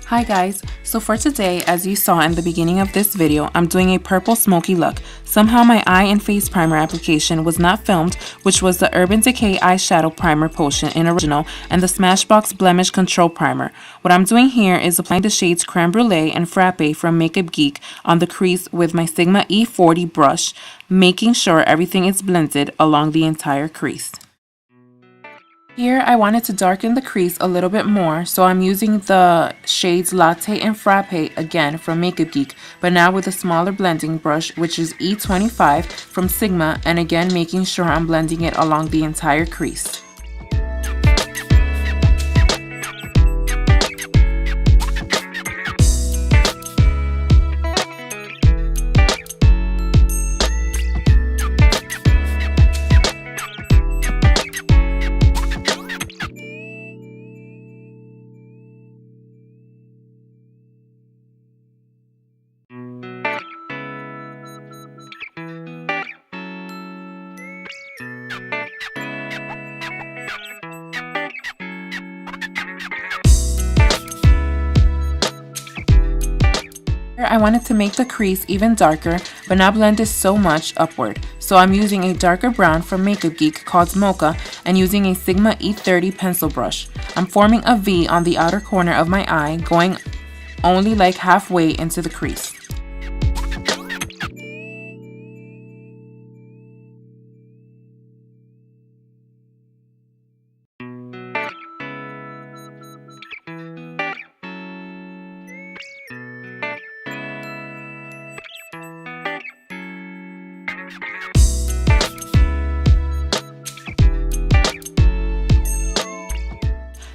Hi guys, so for today, as you saw in the beginning of this video, I'm doing a purple smoky look. Somehow my eye and face primer application was not filmed, which was the UrbanDecay eyeshadow primer potion in original and the Smashbox Blemish control primer. What I'm doing here is applying the shades Creme Brulee and Frappe from Makeup Geek on the crease with my Sigma E40 brush, making sure everything is blended along the entire crease. Here I wanted to darken the crease a little bit more, so I'm using the shades Latte and Frappe again from Makeup Geek, but now with a smaller blending brush, which is E25 from Sigma, and again making sure I'm blending it along the entire crease. I wanted to make the crease even darker, but not blend it so much upward. So I'm using a darker brown from Makeup Geek called Mocha and using a Sigma E30-Pencil Brush. I'm forming a V on the outer corner of my eye, going only like halfway into the crease.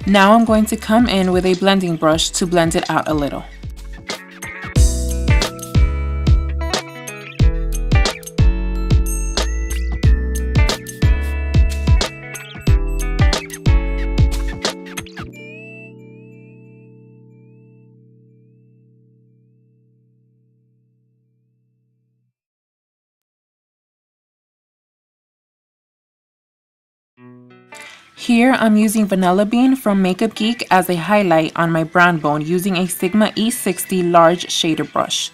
Now I'm going to come in with a blending brush to blend it out a little. Here I'm using Vanilla Bean from Makeup Geek as a highlight on my brown bone using a Sigma E60-Large Shader Brush.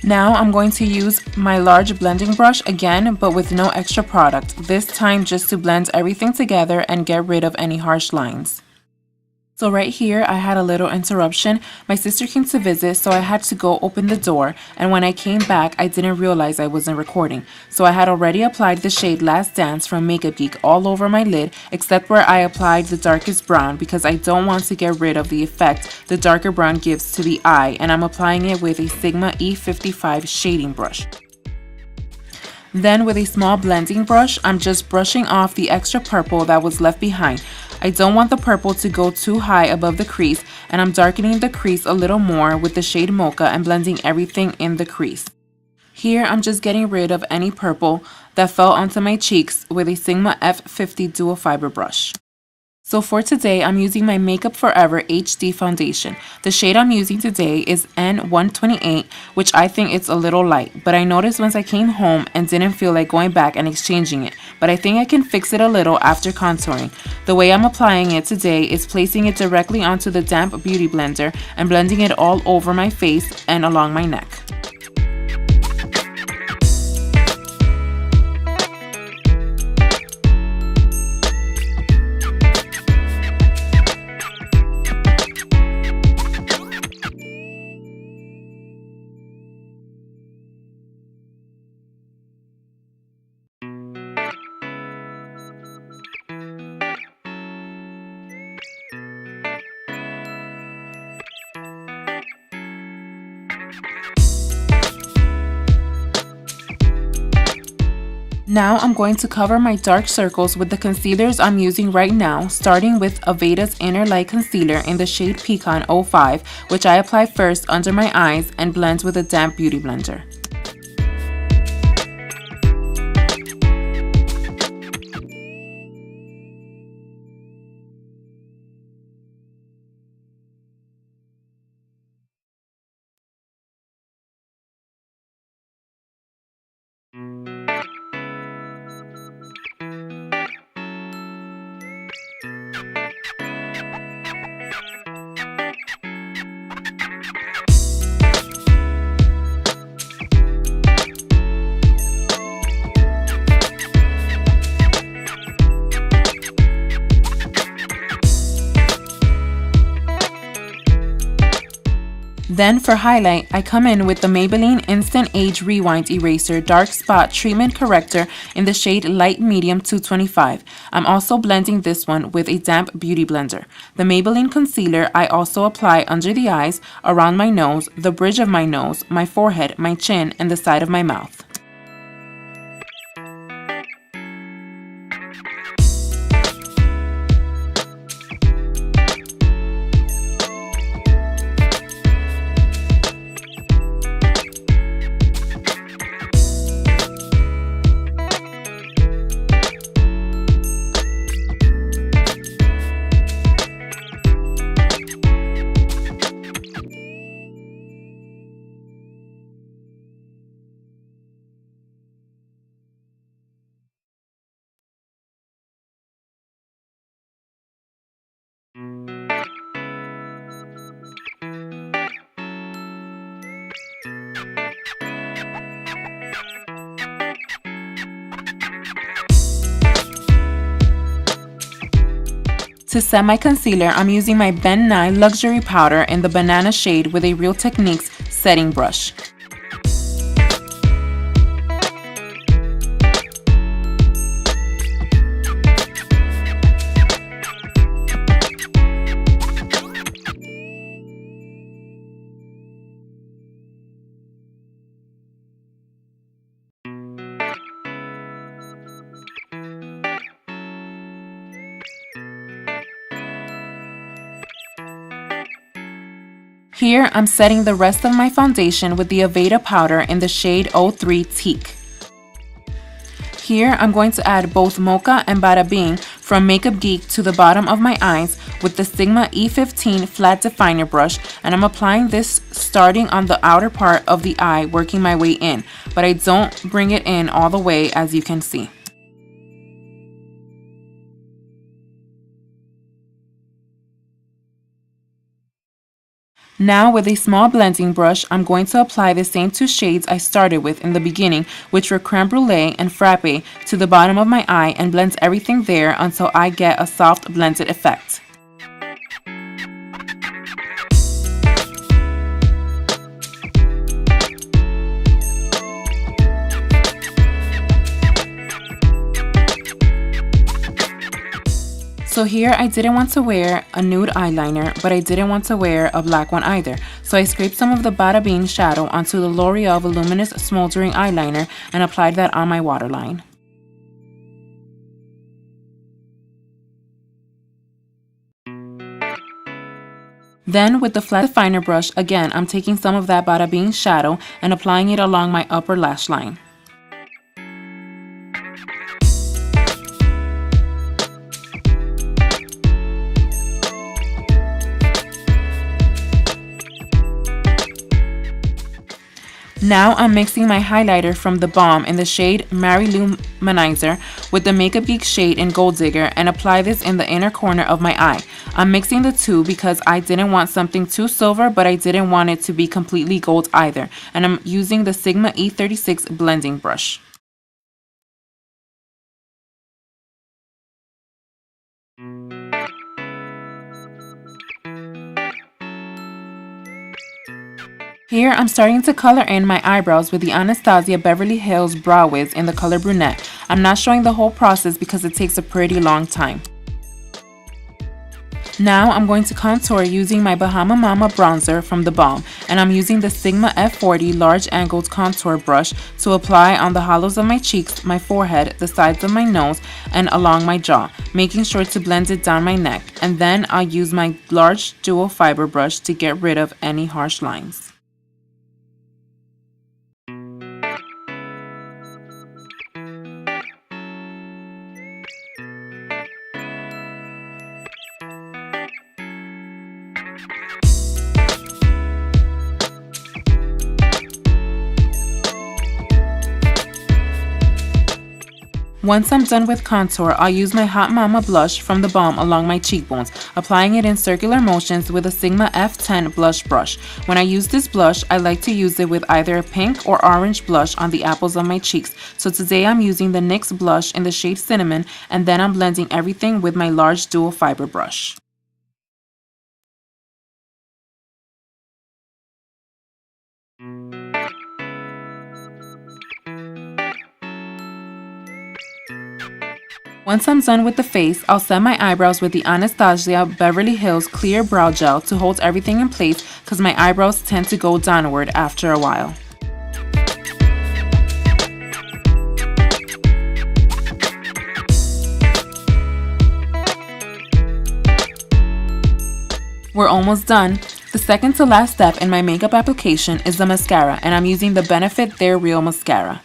Now I'm going to use my large blending brush again, but with no extra product, this time just to blend everything together and get rid of any harsh lines. So right here I had a little interruption. My sister came to visit, so I had to go open the door, and when I came back I didn't realize I wasn't recording. So I had already applied the shade Last Dance from Makeup Geek all over my lid, except where I applied the darkest brown because I don't want to get rid of the effect the darker brown gives to the eye, and I'm applying it with a Sigma E55 shading brush. Then with a small blending brush, I'm just brushing off the extra purple that was left behind. I don't want the purple to go too high above the crease, and I'm darkening the crease a little more with the shade Mocha and blending everything in the crease. Here I'm just getting rid of any purple that fell onto my cheeks with a Sigma F50-Duo Fibre brush. So for today, I'm using my Makeup Forever HD foundation. The shade I'm using today is N128, which I think it's a little light, but I noticed once I came home and didn't feel like going back and exchanging it, but I think I can fix it a little after contouring. The way I'm applying it today is placing it directly onto the damp beauty blender and blending it all over my face and along my neck. Now I'm going to cover my dark circles with the concealers I'm using right now, starting with Aveda's Inner Light Concealer in the shade Pecan 05, which I apply first under my eyes and blend with a damp beauty blender. Then for highlight, I come in with the Maybelline Instant Age Rewind Eraser Dark Spot Treatment Corrector in the shade Light Medium 225. I'm also blending this one with a damp beauty blender. The Maybelline Concealer I also apply under the eyes, around my nose, the bridge of my nose, my forehead, my chin, and the side of my mouth. To set my concealer, I'm using my Ben Nye Luxury Powder in the banana shade with a Real Techniques setting brush. Here, I'm setting the rest of my foundation with the Aveda powder in the shade 03 Teak. Here, I'm going to add both Mocha and Bada Bing from Makeup Geek to the bottom of my eyes with the Sigma E15-Flat Definer brush, and I'm applying this starting on the outer part of the eye, working my way in, but I don't bring it in all the way, as you can see. Now with a small blending brush, I'm going to apply the same two shades I started with in the beginning, which were Creme Brulee and Frappe, to the bottom of my eye and blend everything there until I get a soft blended effect. So here I didn't want to wear a nude eyeliner, but I didn't want to wear a black one either. So I scraped some of the Bada Bing shadow onto the L'Oreal Voluminous Smoldering Eyeliner and applied that on my waterline. Then with the flat definer brush, again I'm taking some of that Bada Bing shadow and applying it along my upper lash line. Now I'm mixing my highlighter from the Balm in the shade Mary Luminizer with the Makeup Geek shade in Gold Digger and apply this in the inner corner of my eye. I'm mixing the two because I didn't want something too silver, but I didn't want it to be completely gold either. And I'm using the Sigma E36 blending brush. Here, I'm starting to color in my eyebrows with the Anastasia Beverly Hills Brow Wiz in the color Brunette. I'm not showing the whole process because it takes a pretty long time. Now, I'm going to contour using my Bahama Mama bronzer from the Balm, and I'm using the Sigma F40-Large Angled Contour Brush to apply on the hollows of my cheeks, my forehead, the sides of my nose, and along my jaw, making sure to blend it down my neck. And then I'll use my large Duo Fibre brush to get rid of any harsh lines. Once I'm done with contour, I'll use my Hot Mama blush from the Balm along my cheekbones, applying it in circular motions with a Sigma F10 blush brush. When I use this blush, I like to use it with either a pink or orange blush on the apples of my cheeks. So today I'm using the NYX blush in the shade Cinnamon, and then I'm blending everything with my large Duo Fibre brush. Once I'm done with the face, I'll set my eyebrows with the Anastasia Beverly Hills Clear Brow Gel to hold everything in place because my eyebrows tend to go downward after a while. We're almost done. The second to last step in my makeup application is the mascara, and I'm using the Benefit They're Real mascara.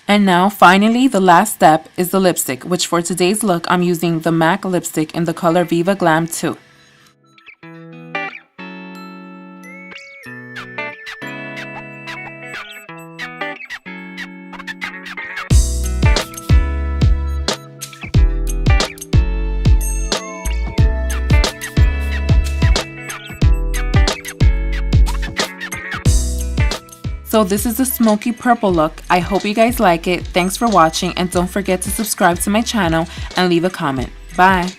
And now, finally, the last step is the lipstick, which for today's look, I'm using the MAC lipstick in the color Viva Glam 2. So this is the Smokey Purple look. I hope you guys like it. Thanks for watching, and don't forget to subscribe to my channel and leave a comment. Bye!